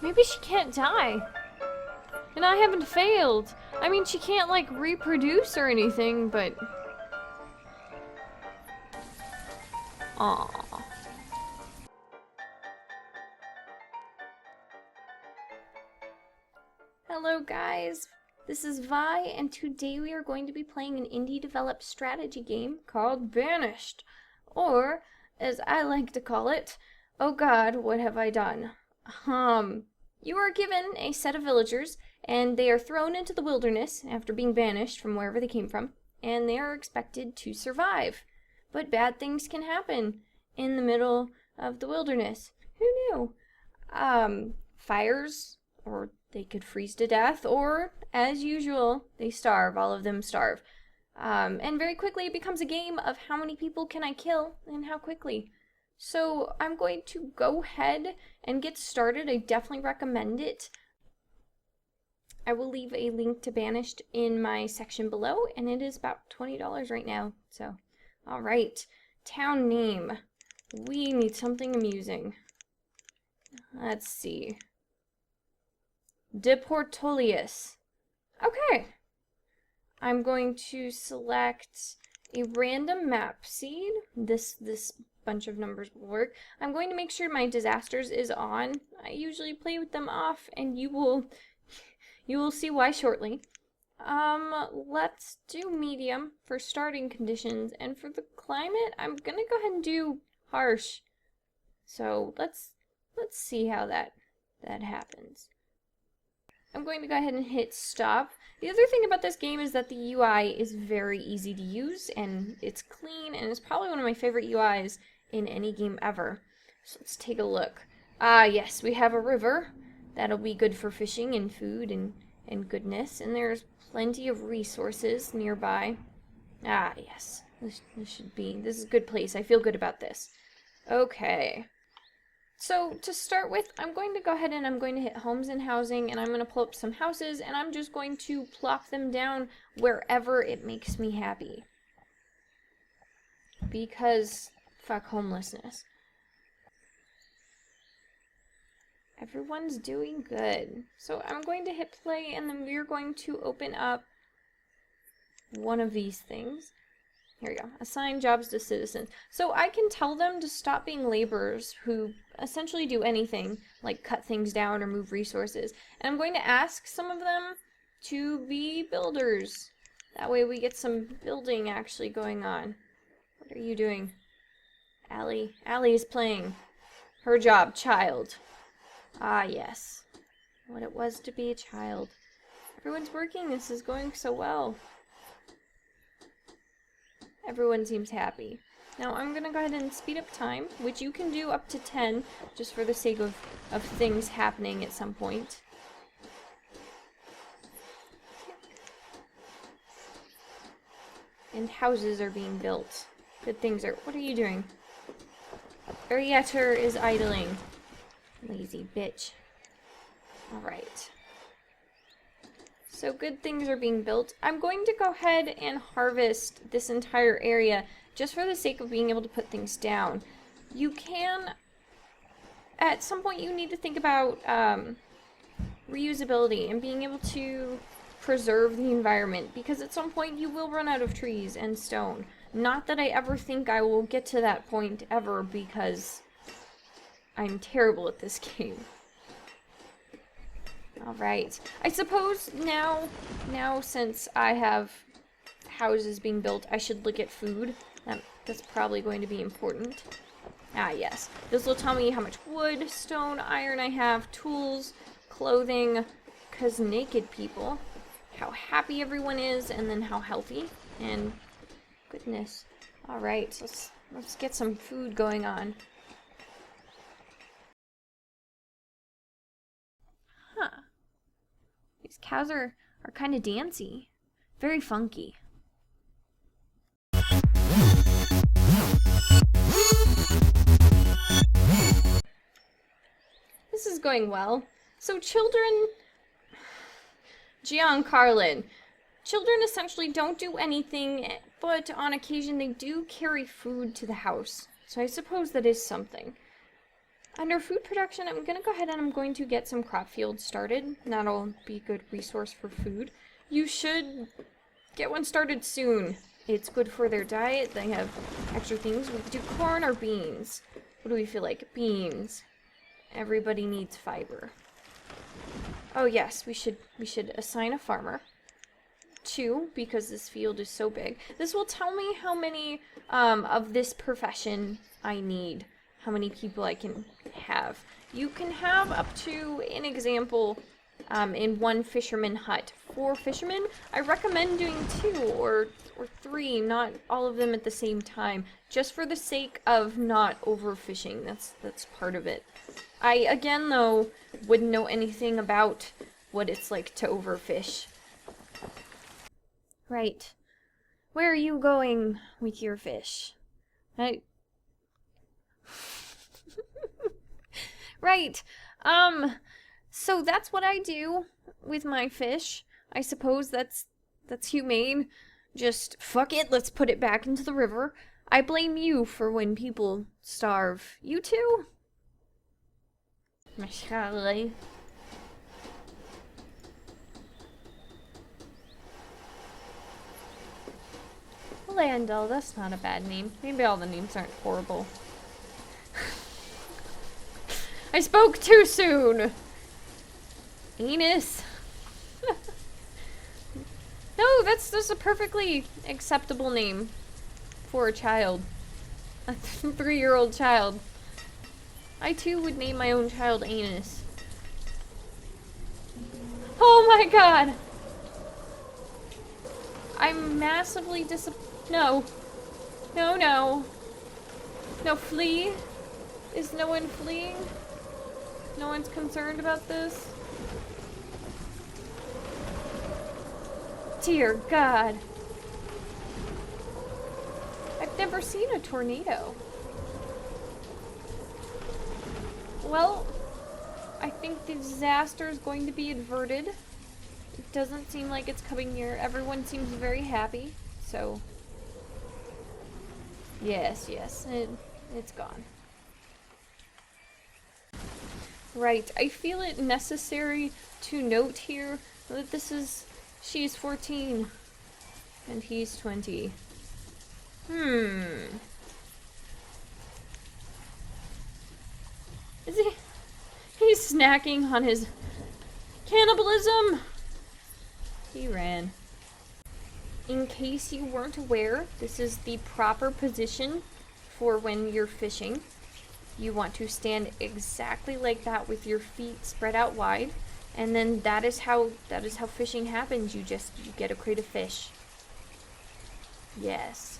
Maybe she can't die. And I haven't failed. I mean, she can't, like, reproduce or anything, but... Aww. Hello, guys. This is Vi, and today we are going to be playing an indie-developed strategy game called Banished. Or, as I like to call it, oh god, what have I done? You are given a set of villagers, and they are thrown into the wilderness after being banished from wherever they came from, and they are expected to survive. But bad things can happen in the middle of the wilderness. Who knew? Fires, or they could freeze to death, or, as usual, they starve. All of them starve. And very quickly it becomes a game of how many people can I kill and how quickly. So I'm going to go ahead and get started. I definitely recommend it. I will leave a link to Banished in my section below, and it is about $20 right now. So, alright. Town name. We need something amusing. Let's see. Deportolius. Okay. I'm going to select a random map seed. This bunch of numbers will work. I'm going to make sure my disasters is on. I usually play with them off, and you will see why shortly. Let's do medium for starting conditions, and for the climate, I'm gonna go ahead and do harsh. So let's see how that happens. I'm going to go ahead and hit stop. The other thing about this game is that the UI is very easy to use, and it's clean, and it's probably one of my favorite UIs in any game ever. So let's take a look. Ah, yes, we have a river. That'll be good for fishing and food and goodness, and there's plenty of resources nearby. Ah, yes. This is a good place. I feel good about this. Okay. So, to start with, I'm going to go ahead and I'm going to hit homes and housing, and I'm going to pull up some houses, and I'm just going to plop them down wherever it makes me happy. Because, fuck homelessness. Everyone's doing good. So, I'm going to hit play, and then we're going to open up one of these things. Here we go. Assign jobs to citizens. So I can tell them to stop being laborers who essentially do anything, like cut things down or move resources. And I'm going to ask some of them to be builders. That way we get some building actually going on. What are you doing? Allie. Allie is playing her job, child. Ah, yes. What it was to be a child. Everyone's working. This is going so well. Everyone seems happy. Now I'm gonna go ahead and speed up time, which you can do up to 10, just for the sake of things happening at some point. And houses are being built. Good things are... What are you doing? Ariater is idling. Lazy bitch. Alright. So good things are being built. I'm going to go ahead and harvest this entire area just for the sake of being able to put things down. You can, at some point you need to think about reusability and being able to preserve the environment, because at some point you will run out of trees and stone. Not that I ever think I will get to that point ever, because I'm terrible at this game. Alright. I suppose now since I have houses being built, I should look at food. That's probably going to be important. Ah, yes. This will tell me how much wood, stone, iron I have, tools, clothing, 'cause naked people, how happy everyone is, and then how healthy. And goodness. Alright, let's get some food going on. Huh. These cows are kind of dancey. Very funky. This is going well. So children... Gian Carlin. Children essentially don't do anything, but on occasion they do carry food to the house. So I suppose that is something. Under food production, I'm going to go ahead and I'm going to get some crop fields started. That'll be a good resource for food. You should get one started soon. It's good for their diet. They have extra things. We could do corn or beans. What do we feel like? Beans. Everybody needs fiber. Oh yes, we should assign a farmer. 2, because this field is so big. This will tell me how many of this profession I need. How many people I can have. You can have up to, an example, in one fisherman hut. 4 fishermen. I recommend doing 2 or 3, not all of them at the same time, just for the sake of not overfishing. That's part of it. I, again, though, wouldn't know anything about what it's like to overfish. Right. Where are you going with your fish? Right. So that's what I do with my fish. I suppose that's humane. Just fuck it, let's put it back into the river. I blame you for when people starve. You too? Landell, that's not a bad name. Maybe all the names aren't horrible. I spoke too soon! Anus. No, that's a perfectly acceptable name for a child. A 3-year-old child. I too would name my own child Anus. Oh my god! I'm massively No. No, no. No, flee? Is no one fleeing? No one's concerned about this? Dear God. I've never seen a tornado. Well, I think the disaster is going to be averted. It doesn't seem like it's coming near. Everyone seems very happy, so... Yes, it's gone. Right, I feel it necessary to note here that she's 14, and he's 20. He's snacking on his cannibalism! He ran. In case you weren't aware, this is the proper position for when you're fishing. You want to stand exactly like that with your feet spread out wide, and then that is how fishing happens. You get a crate of fish. Yes.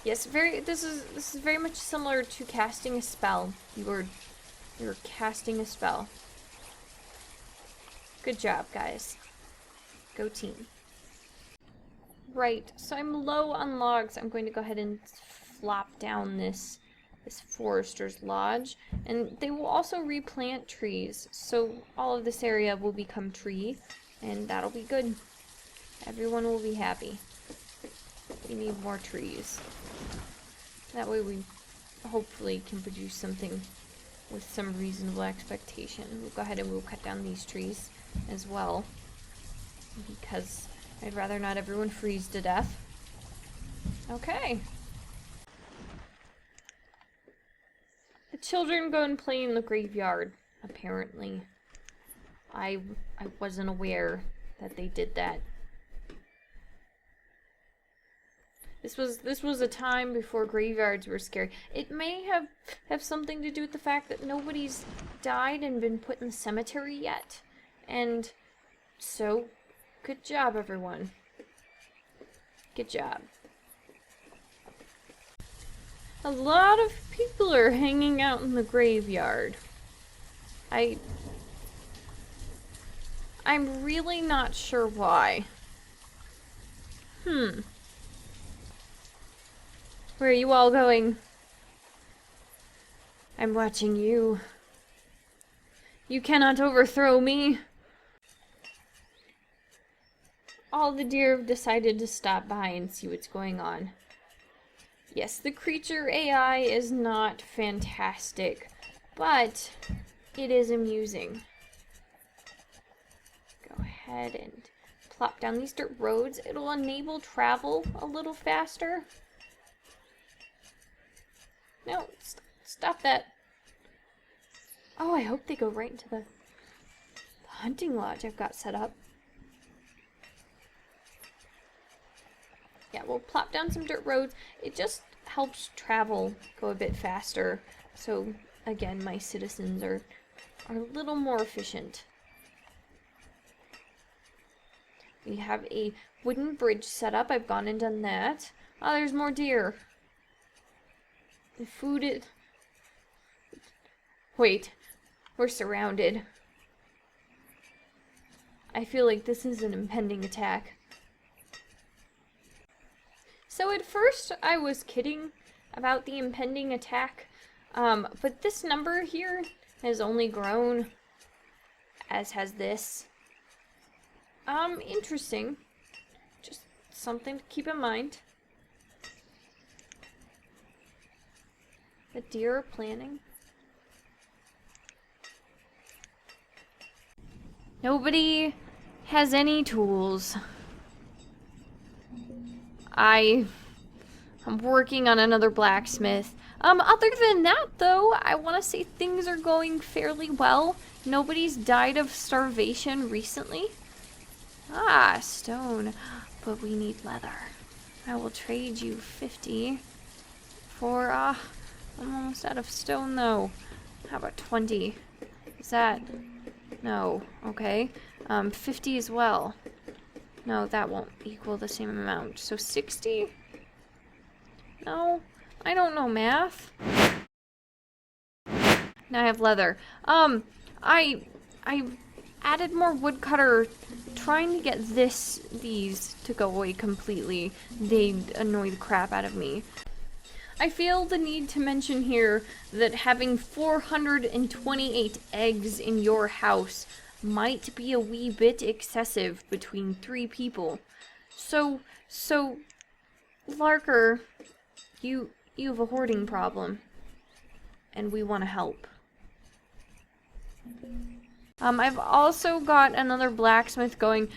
Yes, this is very much similar to casting a spell. You're casting a spell. Good job, guys. Go team. Right, so I'm low on logs. I'm going to go ahead and flop down this forester's lodge, and they will also replant trees, so all of this area will become tree, and that'll be good. Everyone will be happy. We need more trees. That way we hopefully can produce something with some reasonable expectation. We'll go ahead and we'll cut down these trees as well, because I'd rather not everyone freeze to death. Okay. The children go and play in the graveyard, apparently. I wasn't aware that they did that. This was a time before graveyards were scary. It may have something to do with the fact that nobody's died and been put in the cemetery yet. And so, good job, everyone. Good job. A lot of people are hanging out in the graveyard. I'm really not sure why. Where are you all going? I'm watching you. You cannot overthrow me. All the deer have decided to stop by and see what's going on. Yes, the creature AI is not fantastic. but it is amusing. Go ahead and plop down these dirt roads. It'll enable travel a little faster. No, stop that. Oh, I hope they go right into the hunting lodge I've got set up. Yeah, we'll plop down some dirt roads. It just helps travel go a bit faster. So, again, my citizens are a little more efficient. We have a wooden bridge set up. I've gone and done that. Oh, there's more deer. The food is... Wait, we're surrounded. I feel like this is an impending attack. So at first I was kidding about the impending attack, but this number here has only grown, as has this. Interesting. Just something to keep in mind. The deer are planning. Nobody has any tools. I'm working on another blacksmith. Other than that, though, I want to say things are going fairly well. Nobody's died of starvation recently. Ah, stone. But we need leather. I will trade you 50 for, I'm almost out of stone, though. How about 20? Is that... No. Okay. 50 as well. No, that won't equal the same amount. So 60? No, I don't know math. Now I have leather. I added more woodcutter, trying to get these to go away completely. They annoy the crap out of me. I feel the need to mention here that having 428 eggs in your house might be a wee bit excessive between 3 people. So, Larker, you have a hoarding problem, and we want to help. I've also got another blacksmith going,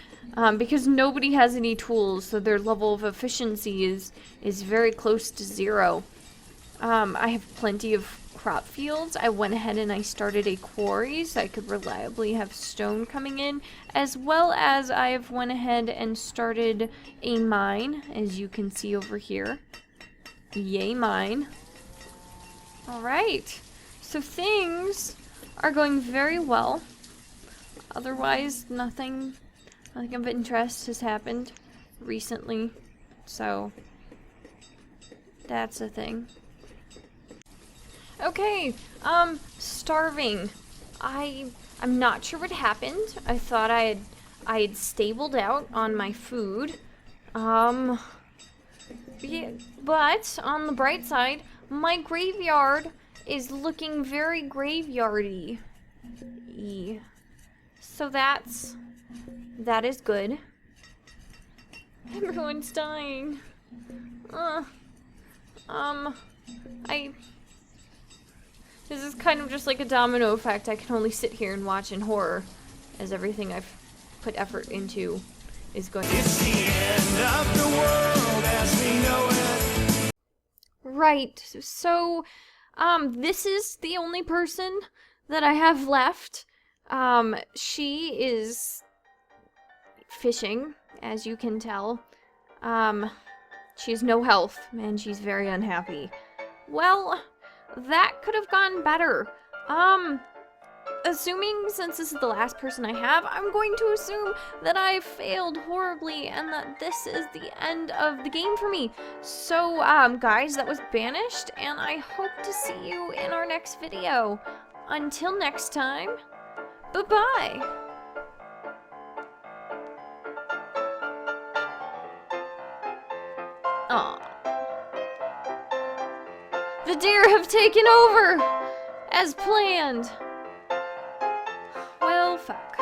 because nobody has any tools, so their level of efficiency is very close to 0. I have plenty of crop fields. I went ahead and I started a quarry so I could reliably have stone coming in, as well as I have went ahead and started a mine, as you can see over here. Yay, mine. Alright, so things are going very well. Otherwise, nothing of interest has happened recently, so that's a thing. Okay, starving. I'm not sure what happened. I thought I had stabled out on my food. Yeah, but on the bright side, my graveyard is looking very graveyardy. So that is good. Everyone's dying. This is kind of just like a domino effect. I can only sit here and watch in horror as everything I've put effort into is going to... It's the end of the world as we know it. Right. So, this is the only person that I have left. She is fishing, as you can tell. She has no health, and she's very unhappy. Well, that could have gone better. Assuming, since this is the last person I have, I'm going to assume that I failed horribly and that this is the end of the game for me. So, guys, that was Banished, and I hope to see you in our next video. Until next time, bye-bye! Aww. The deer have taken over! As planned. Well, fuck.